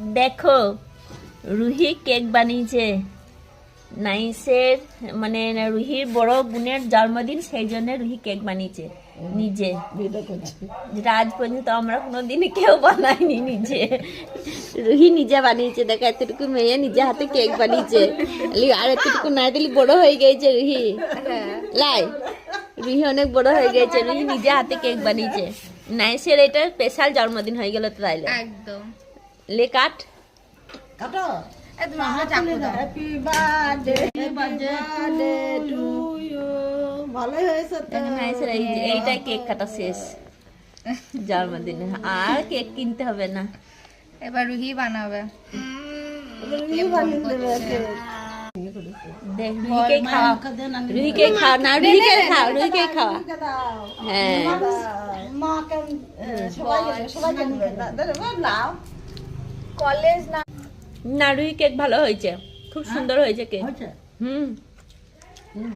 দেখো রুহি কেক বানিয়েছে নাইসের, মানে রুহির বড় বোনের জন্মদিন, সেই জন্য রুহি কেক বানিয়েছে নিজে, যেটা আজ পর্যন্ত আমরা কোনোদিন কেউ বানাইনি নিজে। রুহি নিজে বানিয়েছে, দেখো এতটুকু মেয়ে নিজে হাতে কেক বানিয়েছে, আর এতটুকু না দিলি বড় হয়ে গেছে রুহি। লাই রুহি অনেক বড় হয়ে গেছে, রুহি নিজে হাতে কেক বানিয়েছে। নাইসের এটা স্পেশাল জন্মদিন হয়ে গেল তো তাইলে একদম। লে কাট কাটো। Happy birthday to you. ভালো হয়েছে তো। নাইসের এইটাই কেক কাটা শেষ জন্মদিনে, আর কেক কিনতে হবে না। এবার রুহি বানাবে। দেখ রুহিকে খাওয়া, রুহিকে খাওয়া না, রুহিকে খাওয়া, রুহিকে খাওয়া। হ্যাঁ কলেজ না না রুহি কেক ভালো হয়েছে, খুব সুন্দর হয়েছে কেক। হুম